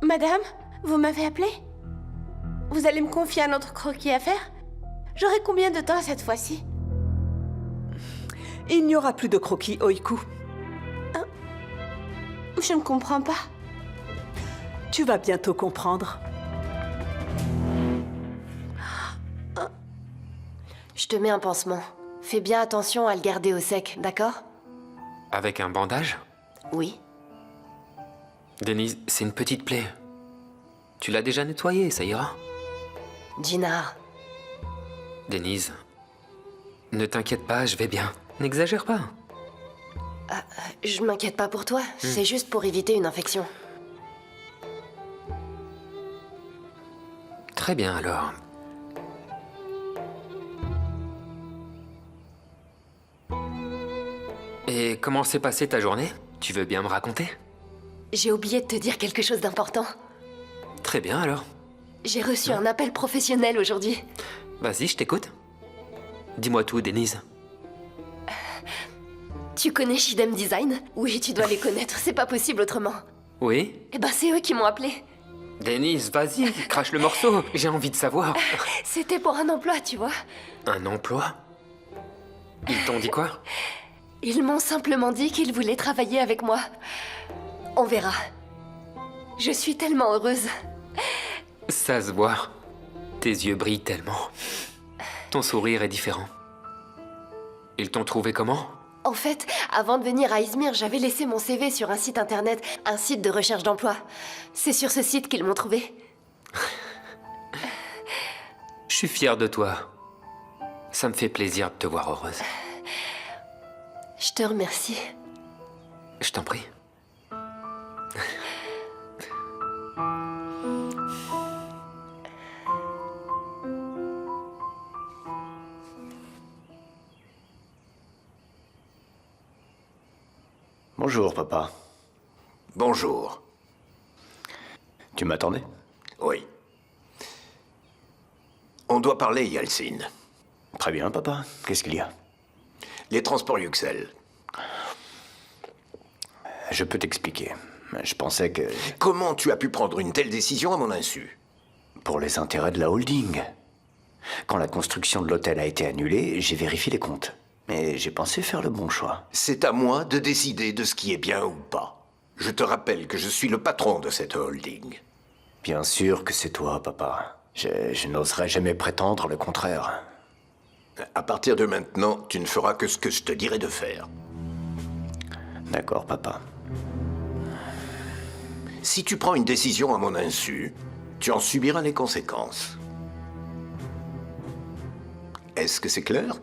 Madame, vous m'avez appelé? Vous allez me confier un autre croquis à faire? J'aurai combien de temps cette fois-ci? Il n'y aura plus de croquis, Oiku. Je ne comprends pas. Tu vas bientôt comprendre. Je te mets un pansement. Fais bien attention à le garder au sec, d'accord? Avec un bandage? Oui. Denise, c'est une petite plaie. Tu l'as déjà nettoyée, ça ira. Jinar, Denise, ne t'inquiète pas, je vais bien. N'exagère pas. je m'inquiète pas pour toi. C'est juste pour éviter une infection. Très bien alors. Et comment s'est passée ta journée? Tu veux bien me raconter? J'ai oublié de te dire quelque chose d'important. Très bien alors. J'ai reçu un appel professionnel aujourd'hui. Vas-y, je t'écoute. Dis-moi tout, Denise. Tu connais Shidem Design? Oui, tu dois les connaître, c'est pas possible autrement. Oui? Eh ben, c'est eux qui m'ont appelé. Denise, vas-y, crache le morceau. J'ai envie de savoir. C'était pour un emploi, tu vois. Un emploi? Ils t'ont dit quoi? Ils m'ont simplement dit qu'ils voulaient travailler avec moi. On verra. Je suis tellement heureuse. Ça se voit. Tes yeux brillent tellement. Ton sourire est différent. Ils t'ont trouvé comment? En fait, avant de venir à Izmir, j'avais laissé mon CV sur un site internet, un site de recherche d'emploi. C'est sur ce site qu'ils m'ont trouvé. Je suis fier de toi. Ça me fait plaisir de te voir heureuse. Je te remercie. Je t'en prie. Bonjour, papa. Bonjour. Tu m'attendais? Oui. On doit parler, Yalcin. Très bien, papa. Qu'est-ce qu'il y a? Les transports Yuxel. Je peux t'expliquer. Je pensais que... Comment tu as pu prendre une telle décision à mon insu? Pour les intérêts de la holding. Quand la construction de l'hôtel a été annulée, j'ai vérifié les comptes. Mais j'ai pensé faire le bon choix. C'est à moi de décider de ce qui est bien ou pas. Je te rappelle que je suis le patron de cette holding. Bien sûr que c'est toi, papa. Je n'oserais jamais prétendre le contraire. À partir de maintenant, tu ne feras que ce que je te dirai de faire. D'accord, papa. Si tu prends une décision à mon insu, tu en subiras les conséquences. Est-ce que c'est clair?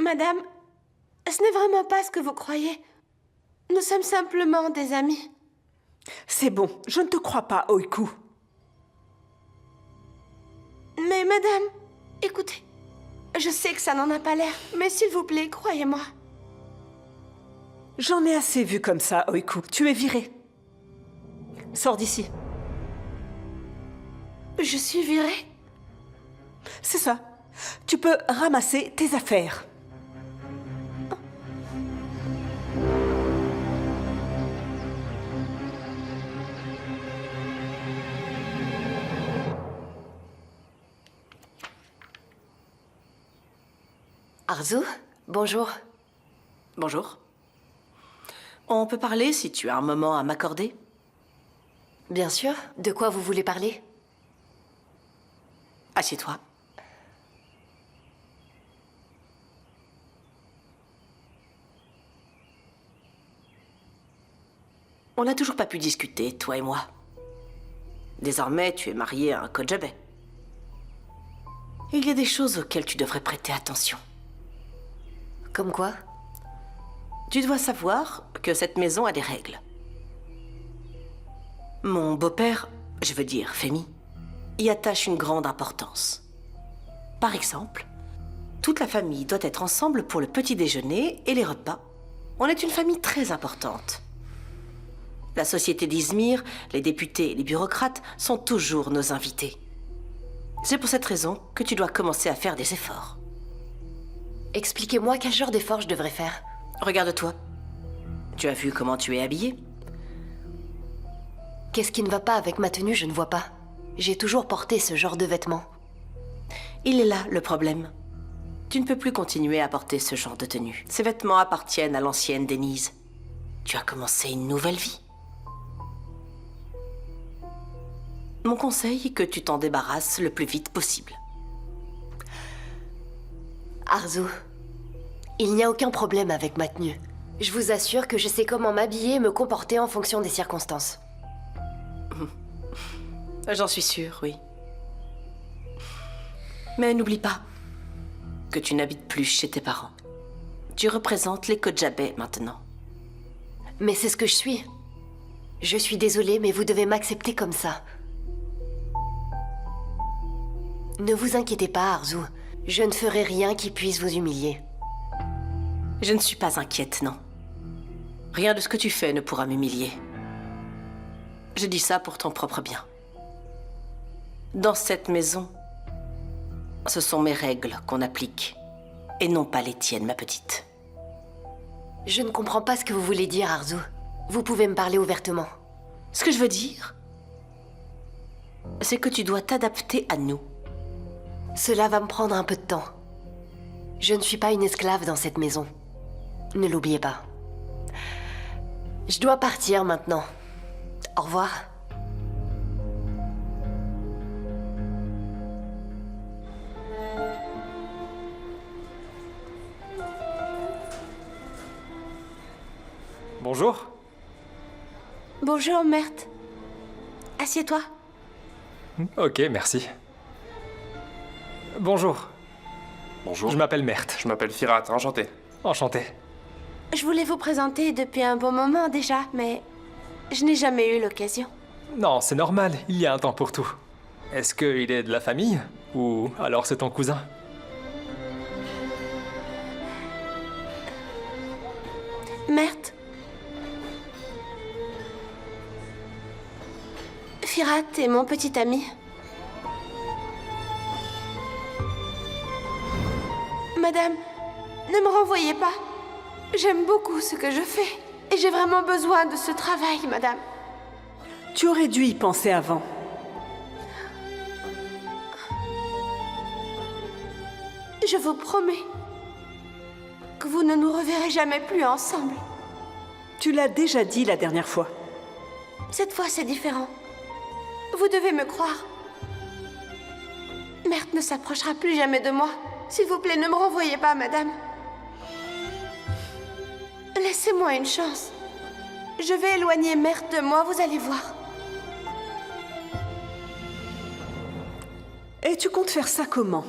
Madame, ce n'est vraiment pas ce que vous croyez. Nous sommes simplement des amis. C'est bon, je ne te crois pas, Oiku. Mais madame, écoutez, je sais que ça n'en a pas l'air, mais s'il vous plaît, croyez-moi. J'en ai assez vu comme ça, Oiku. Tu es viré. Sors d'ici. Je suis virée. C'est ça. Tu peux ramasser tes affaires. Arzu, bonjour. Bonjour. On peut parler si tu as un moment à m'accorder? Bien sûr. De quoi vous voulez parler? Assieds-toi. On n'a toujours pas pu discuter, toi et moi. Désormais, tu es marié à un Kojabe. Il y a des choses auxquelles tu devrais prêter attention. Comme quoi? Tu dois savoir que cette maison a des règles. Mon beau-père, je veux dire Femi, y attache une grande importance. Par exemple, toute la famille doit être ensemble pour le petit déjeuner et les repas, On est une famille très importante. La société d'Izmir, les députés et les bureaucrates sont toujours nos invités. C'est pour cette raison que tu dois commencer à faire des efforts. Expliquez-moi quel genre d'effort je devrais faire. Regarde-toi. Tu as vu comment tu es habillée? Qu'est-ce qui ne va pas avec ma tenue, je ne vois pas. J'ai toujours porté ce genre de vêtements. Il est là le problème. Tu ne peux plus continuer à porter ce genre de tenue. Ces vêtements appartiennent à l'ancienne Denise. Tu as commencé une nouvelle vie. Mon conseil est que tu t'en débarrasses le plus vite possible. Arzu, il n'y a aucun problème avec ma tenue. Je vous assure que je sais comment m'habiller et me comporter en fonction des circonstances. J'en suis sûre, oui. Mais n'oublie pas que tu n'habites plus chez tes parents. Tu représentes les Kojabé maintenant. Mais c'est ce que je suis. Je suis désolée, mais vous devez m'accepter comme ça. Ne vous inquiétez pas, Arzu. Je ne ferai rien qui puisse vous humilier. Je ne suis pas inquiète, non. Rien de ce que tu fais ne pourra m'humilier. Je dis ça pour ton propre bien. Dans cette maison, ce sont mes règles qu'on applique, et non pas les tiennes, ma petite. Je ne comprends pas ce que vous voulez dire, Arzu. Vous pouvez me parler ouvertement. Ce que je veux dire, c'est que tu dois t'adapter à nous. Cela va me prendre un peu de temps. Je ne suis pas une esclave dans cette maison. Ne l'oubliez pas. Je dois partir maintenant. Au revoir. Bonjour. Bonjour, Mert. Assieds-toi. Ok, merci. Bonjour. Bonjour. Je m'appelle Mert. Je m'appelle Firat, enchanté. Enchanté. Je voulais vous présenter depuis un bon moment déjà, mais je n'ai jamais eu l'occasion. Non, c'est normal, il y a un temps pour tout. Est-ce qu'il est de la famille? Ou alors c'est ton cousin? Mert. Firat est mon petit ami. Madame, ne me renvoyez pas. J'aime beaucoup ce que je fais. Et j'ai vraiment besoin de ce travail, madame. Tu aurais dû y penser avant. Je vous promets que vous ne nous reverrez jamais plus ensemble. Tu l'as déjà dit la dernière fois. Cette fois, c'est différent. Vous devez me croire. Mert ne s'approchera plus jamais de moi. S'il vous plaît, ne me renvoyez pas, madame. Laissez-moi une chance. Je vais éloigner Mert de moi, vous allez voir. Et tu comptes faire ça comment?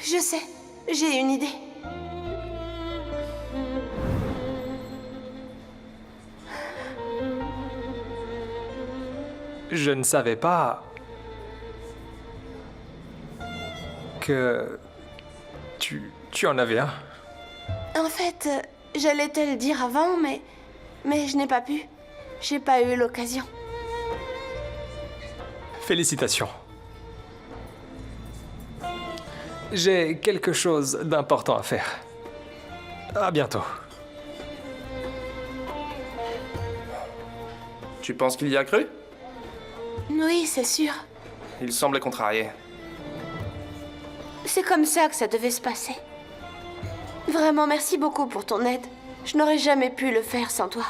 Je sais, j'ai une idée. Je ne savais pas que tu en avais un. En fait, j'allais te le dire avant, mais je n'ai pas pu. J'ai pas eu l'occasion. Félicitations. J'ai quelque chose d'important à faire. À bientôt. Tu penses qu'il y a cru? Oui, c'est sûr. Il semblait contrarié. C'est comme ça que ça devait se passer. Vraiment, merci beaucoup pour ton aide. Je n'aurais jamais pu le faire sans toi.